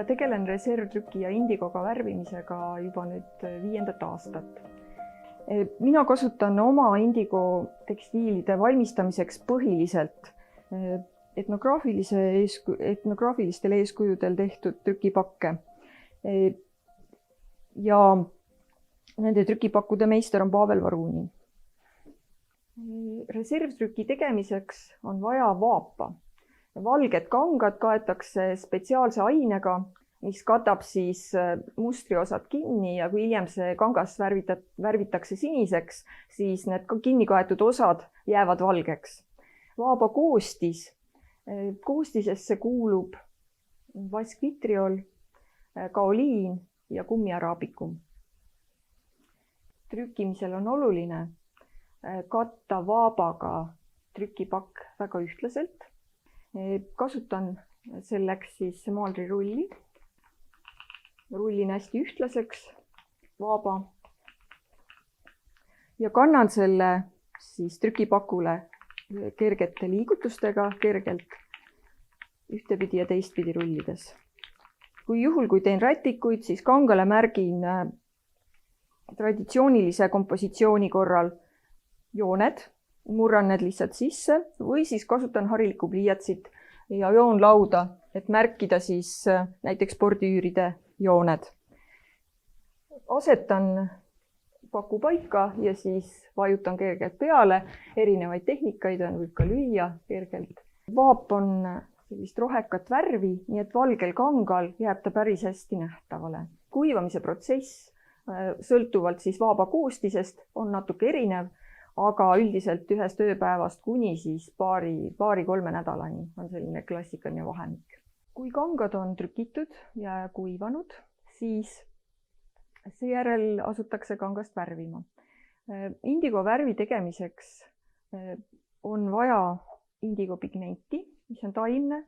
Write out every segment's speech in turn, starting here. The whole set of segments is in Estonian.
tegelen reservtrüki ja indigoga värvimisega juba nüüd 5. aastat. Mina kasutan oma indigo tekstiilide valmistamiseks põhiliselt etnograafilistel eeskujudel tehtud trükipakke. Ja nende trükipakkude meister on Pavel Varunin. Reservtrüki tegemiseks on vaja vaapa. Valged kangad kaetakse spetsiaalse ainega, mis katab siis mustriosad kinni ja kui hiljem see kangas värvitakse siniseks, siis need kinni kaetud osad jäävad valgeks. Vaaba koostisesse kuulub vaskvitriol, kaoliin ja kummiaraabikum. Trükkimisel on oluline katta vaabaga trükipakk väga ühtlaselt. Kasutan selleks siis maalrirulli. Rullin hästi ühtlaseks vaaba ja kannan selle siis trükipakule kergete liigutustega kergelt ühtepidi ja teistpidi rullides. Kui teen rätikuid, siis kangale märgin traditsioonilise kompositsiooni korral jooned, murran need lihtsalt sisse või siis kasutan harilikku pliiatsit ja joonlauda, et märkida siis näiteks spordiüüride jooned. Asetan paku paika ja siis vajutan kergelt peale. Erinevaid tehnikaid on, võib ka lüüa kergelt. Vaap on sellist rohekat värvi, nii et valgel kangal jääb ta päris hästi nähtavale. Kuivamise protsess sõltuvalt siis vaaba koostisest on natuke erinev, aga üldiselt ühest ööpäevast kuni siis paari-kolme nädalani on selline klassikaline vahemik. Kui kangad on trükitud ja kuivanud, siis seejärel asutakse kangast värvima. Indigo värvi tegemiseks on vaja indigopigmenti, mis on taimne,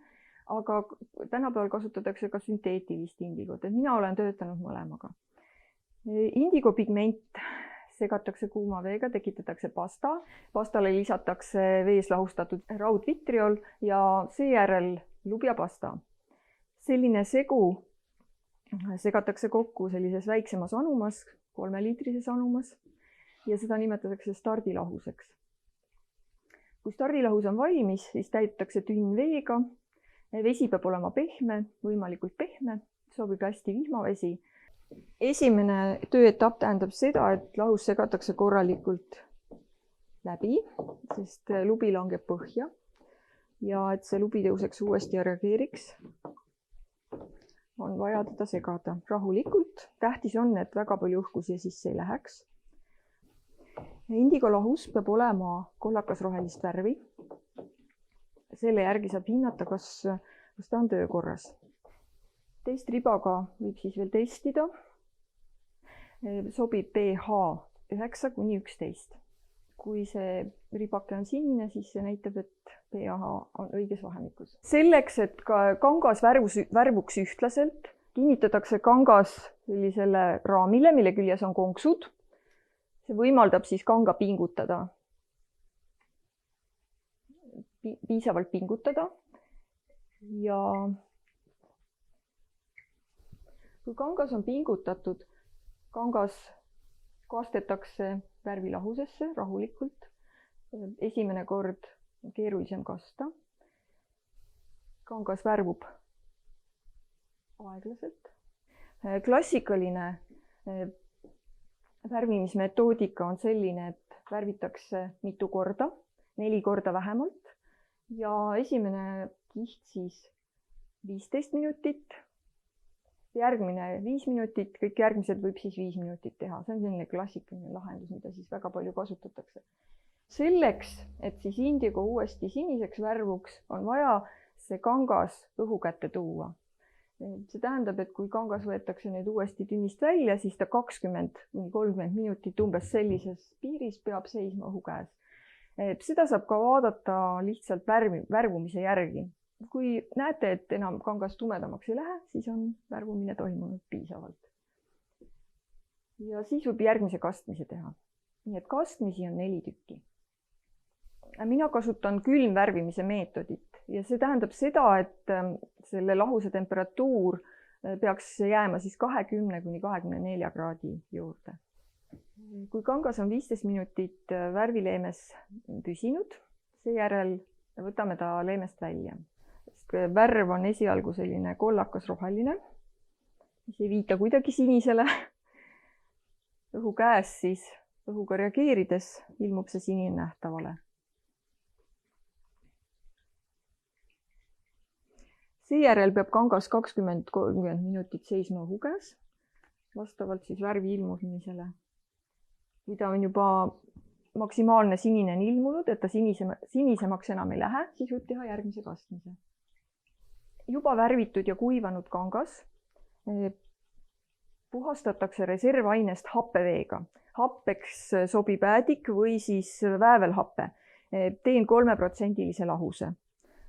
aga tänapäeval kasutatakse ka sünteetilist indigot. Mina olen töötanud mõlemaga. Indigopigment segatakse kuuma veega, tekitatakse pasta. Pastale lisatakse vees lahustatud raudvitriol ja seejärel lubjapasta. Selline segu segatakse kokku sellises väiksemas anumas, 3-liitrises anumas ja seda nimetatakse stardilahuseks. Kui stardilahus on valmis, siis täidetakse tünn veega. Vesi peab olema pehme, võimalikult pehme, sobib hästi vihmavesi. Esimene tööetapp tähendab seda, et lahus segatakse korralikult läbi, sest lubi langeb põhja ja et see lubi tõuseks uuesti ja reageeriks, on vaja teda segada rahulikult. Tähtis on, et väga palju õhku siia sisse ei läheks. Indigo lahus peab olema kollakas rohelist värvi. Selle järgi saab hinnata, kas ta on töökorras. Teist ribaga võib siis veel testida. Sobib pH 9–11. Kui see ribake on sinine, siis see näitab, et pH on õiges vahemikus. Selleks, et kangas värvuks ühtlaselt, kinnitatakse kangas sellisele raamile, mille küljes on konksud. See võimaldab siis kanga pingutada. Piisavalt pingutada. Ja kui kangas on pingutatud, kangas kastetakse värvilahusesse rahulikult. Esimene kord keerulisem kasta. Kangas värvub aeglaselt. Klassikaline värvimismetoodika on selline, et värvitakse mitu korda, 4 korda vähemalt. Ja esimene kiht siis 15 minutit. Järgmine 5 minutit, kõik järgmised võib siis 5 minutit teha. See on selline klassikaline lahendus, mida siis väga palju kasutatakse. Selleks, et siis indigo uuesti siniseks värvuks, on vaja see kangas õhu kätte tuua. See tähendab, et kui kangas võetakse nüüd uuesti tünnist välja, siis ta 20–30 minutit umbes sellises piiris peab seisma õhu käes. Seda saab ka vaadata lihtsalt värvumise järgi. Kui näete, et enam kangas tumedamaks ei lähe, siis on värvumine toimunud piisavalt. Ja siis võib järgmise kastmise teha. Nii et kastmisi on 4 tükki. Mina kasutan külmvärvimise meetodit ja see tähendab seda, et selle lahuse temperatuur peaks jääma siis 20 kuni 24 kraadi juurde. Kui kangas on 15 minutit värvileemes püsinud, seejärel võtame ta leemest välja. Värv on esialgu selline kollakas roheline, mis ei viita kuidagi sinisele. Õhu käes siis õhuga reageerides ilmub see sinine nähtavale. Seejärel peab kangas 20-30 minutit seisma õhu käes, vastavalt siis värvi ilmumisele. Kui ta on juba maksimaalne sinine on ilmunud, et ta sinisemaks enam ei lähe, siis võib teha järgmise kastmise. Juba värvitud ja kuivanud kangas puhastatakse reservainest happeveega. Happeks sobib äädik või siis väävelhappe. Teen 3% lahuse.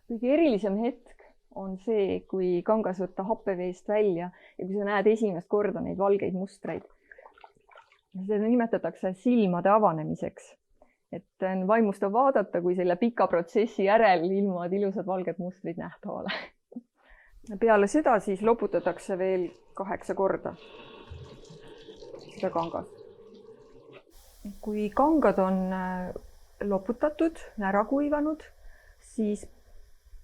Kõige erilisem hetk on see, kui kangas võtta happeveest välja ja kui sa näed esimest korda neid valgeid mustreid. Seda nimetatakse silmade avanemiseks. Et on vaimustav vaadata, kui selle pika protsessi järel ilmuvad ilusad valged mustrid nähtavale. Peale seda siis loputatakse veel 8 korda seda kangas. Kui kangad on loputatud, ära kuivanud, siis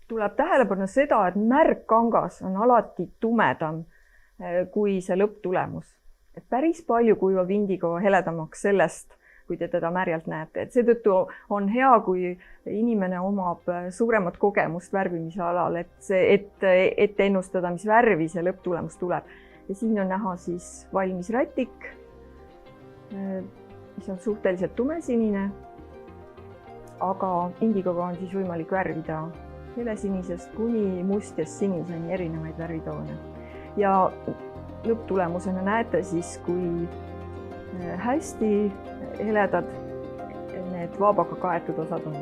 tuleb tähele panna seda, et märg kangas on alati tumedam kui see lõpptulemus. Et päris palju kuivab indigo heledamaks sellest, kui te teda märjalt näete. Et seetõttu on hea, kui inimene omab suuremat kogemust värvimise alal, et ennustada, mis värvi see lõpptulemus tuleb. Ja siin on näha siis valmis rätik, mis on suhteliselt tumesinine, aga indigoga on siis võimalik värvida helesinisest kuni mustjast siniseni erinevaid värvitoone. Ja lõpptulemusena näete siis, kui hästi heledad need vaabaga kaetud osad on.